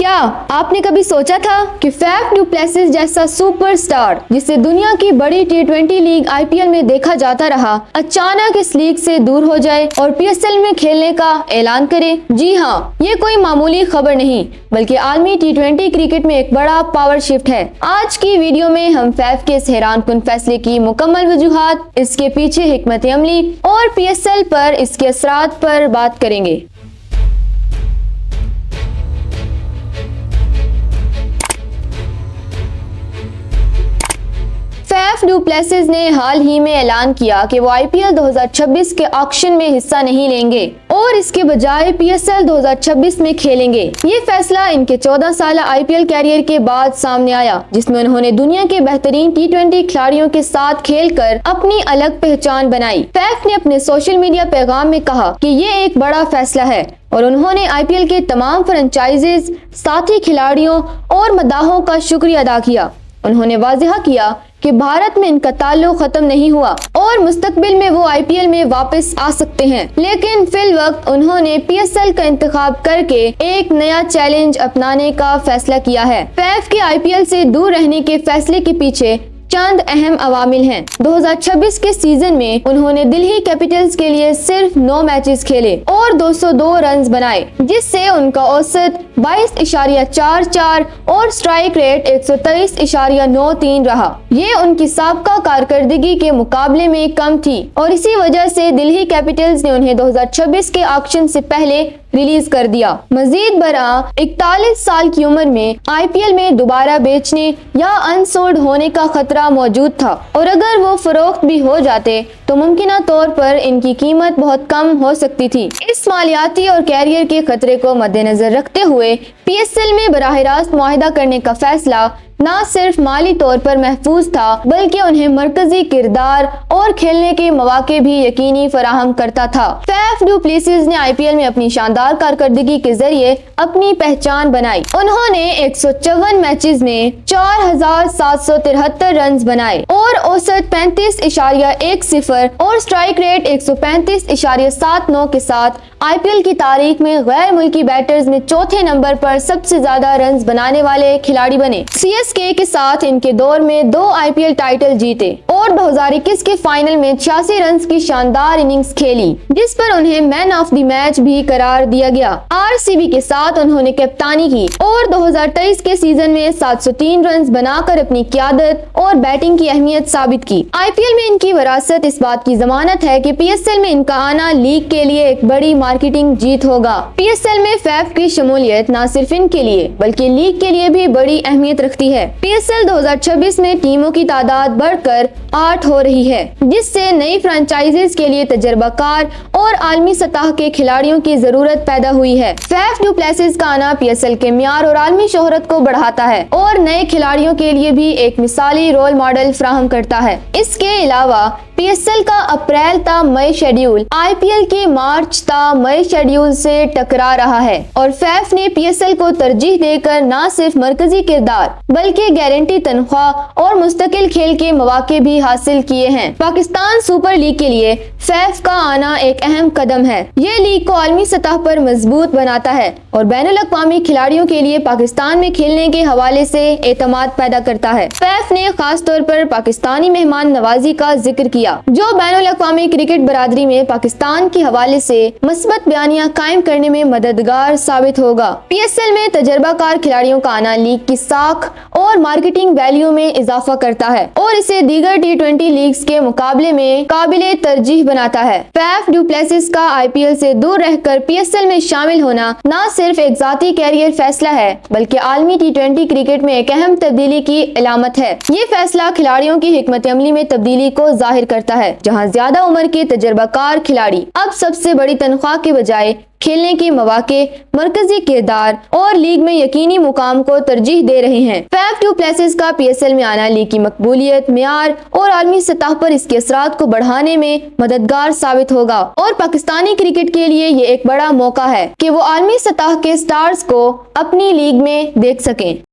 کیا آپ نے کبھی سوچا تھا کہ فیف ڈو پلیسس جیسا سپر سٹار جسے دنیا کی بڑی T20 لیگ IPL میں دیکھا جاتا رہا اچانک اس لیگ سے دور ہو جائے اور PSL میں کھیلنے کا اعلان کرے؟ جی ہاں، یہ کوئی معمولی خبر نہیں بلکہ عالمی T20 کرکٹ میں ایک بڑا پاور شفٹ ہے۔ آج کی ویڈیو میں ہم فیف کے اس حیران کن فیصلے کی مکمل وجوہات، اس کے پیچھے حکمت عملی اور PSL پر اس کے اثرات پر بات کریں گے۔ فیف ڈو پلیسس نے حال ہی میں اعلان کیا کہ وہ IPL 2026 کے آکشن میں حصہ نہیں لیں گے اور اس کے بجائے PSL 2026 میں کھیلیں گے۔ یہ فیصلہ ان کے 14 سالہ IPL کیریئر کے بعد سامنے آیا، جس میں انہوں نے دنیا کے بہترین T20 کھلاڑیوں کے ساتھ کھیل کر اپنی الگ پہچان بنائی۔ فیف نے اپنے سوشل میڈیا پیغام میں کہا کہ یہ ایک بڑا فیصلہ ہے اور انہوں نے IPL کے تمام فرنچائزز، ساتھی کھلاڑیوں اور مداحوں کا شکریہ ادا کیا۔ انہوں نے واضح کیا کہ بھارت میں ان کا تعلق ختم نہیں ہوا اور مستقبل میں وہ IPL میں واپس آ سکتے ہیں، لیکن فی الوقت انہوں نے PSL کا انتخاب کر کے ایک نیا چیلنج اپنانے کا فیصلہ کیا ہے۔ فیف کے IPL سے دور رہنے کے فیصلے کے پیچھے چند اہم عوامل ہیں۔ 2026 کے سیزن میں انہوں نے دلہی کیپٹلز کے لیے صرف 9 میچز کھیلے اور 202 رنز بنائے، جس سے ان کا اوسط 22.44 اور سٹرائک ریٹ 123.93 رہا۔ یہ ان کی سابقہ کارکردگی کے مقابلے میں کم تھی اور اسی وجہ سے دلہی کیپٹلز نے انہیں 2026 کے آکشن سے پہلے ریلیز کر دیا۔ مزید برآں 41 سال کی عمر میں IPL میں دوبارہ بیچنے یا انسولڈ ہونے کا خطرہ موجود تھا اور اگر وہ فروخت بھی ہو جاتے تو ممکنہ طور پر ان کی قیمت بہت کم ہو سکتی تھی۔ اس مالیاتی اور کیریئر کے خطرے کو مد نظر رکھتے ہوئے PSL میں براہ راست معاہدہ کرنے کا فیصلہ نہ صرف مالی طور پر محفوظ تھا بلکہ انہیں مرکزی کردار اور کھیلنے کے مواقع بھی یقینی فراہم کرتا تھا۔ فیف ڈو پلیسس نے IPL میں اپنی شاندار کارکردگی کے ذریعے اپنی پہچان بنائی۔ انہوں نے 154 میچز میں 4773 رنز بنائے اور اوسط 35.10 اور سٹرائک ریٹ 135.79 کے ساتھ IPL کی تاریخ میں غیر ملکی بیٹرز میں چوتھے نمبر پر سب سے زیادہ رنز بنانے والے کھلاڑی بنے۔ CSK کے ساتھ ان کے دور میں 2 IPL ٹائٹل جیتے اور 2021 کے فائنل میں 86 رنز کی شاندار اننگز کھیلی، جس پر انہیں مین آف دی میچ بھی قرار دیا گیا۔ RCB کے ساتھ انہوں نے کپتانی کی اور 2023 کے سیزن میں 703 رنز بنا کر اپنی قیادت اور بیٹنگ کی اہمیت ثابت کی۔ IPL میں ان کی وراثت اس بات کی ضمانت ہے کہ PSL میں ان کا آنا لیگ کے لیے ایک بڑی مارکیٹنگ جیت ہوگا۔ PSL میں فیف کی شمولیت نہ صرف ان کے لیے بلکہ لیگ کے لیے بھی بڑی اہمیت رکھتی ہے۔ PSL 2026 میں ٹیموں کی تعداد بڑھ کر 8 ہو رہی ہے، جس سے نئی فرنچائزز کے لیے تجربہ کار اور عالمی سطح کے کھلاڑیوں کی ضرورت پیدا ہوئی ہے۔ فیف ڈو پلیسس کا آنا PSL کے معیار اور عالمی شہرت کو بڑھاتا ہے اور نئے کھلاڑیوں کے لیے بھی ایک مثالی رول ماڈل فراہم کرتا ہے۔ اس کے علاوہ PSL کا اپریل تا مئی شیڈیول IPL کے مارچ تا مئی شیڈیول سے ٹکرا رہا ہے اور فیف نے PSL کو ترجیح دے کر نہ صرف مرکزی کردار بلکہ گارنٹی تنخواہ اور مستقل کھیل کے مواقع بھی حاصل کیے ہیں۔ پاکستان سپر لیگ کے لیے فیف کا آنا ایک اہم قدم ہے۔ یہ لیگ کو عالمی سطح پر مضبوط بناتا ہے اور بین الاقوامی کھلاڑیوں کے لیے پاکستان میں کھیلنے کے حوالے سے اعتماد پیدا کرتا ہے۔ فیف نے خاص طور پر پاکستانی مہمان نوازی کا ذکر کیا، جو بین الاقوامی کرکٹ برادری میں پاکستان کے حوالے سے مثبت بیانیہ قائم کرنے میں مددگار ثابت ہوگا۔ PSL میں تجربہ کار کھلاڑیوں کا آنا لیگ کی ساکھ اور مارکیٹنگ ویلیو میں اضافہ کرتا ہے اور اسے دیگر T20 لیگز کے مقابلے میں قابل ترجیح بناتا ہے۔ فیف ڈو پلیسس کا IPL سے دور رہ کر PSL میں شامل ہونا نہ صرف ایک ذاتی کیریئر فیصلہ ہے بلکہ عالمی T20 کرکٹ میں ایک اہم تبدیلی کی علامت ہے۔ یہ فیصلہ کھلاڑیوں کی حکمت عملی میں تبدیلی کو ظاہر کرتا ہے، جہاں زیادہ عمر کے تجربہ کار کھلاڑی اب سب سے بڑی تنخواہ کے بجائے کھیلنے کے مواقع، مرکزی کردار اور لیگ میں یقینی مقام کو ترجیح دے رہے ہیں۔ فیف ڈو پلیسس کا PSL میں آنا لیگ کی مقبولیت، معیار اور عالمی سطح پر اس کے اثرات کو بڑھانے میں مددگار ثابت ہوگا اور پاکستانی کرکٹ کے لیے یہ ایک بڑا موقع ہے کہ وہ عالمی سطح کے سٹارز کو اپنی لیگ میں دیکھ سکیں۔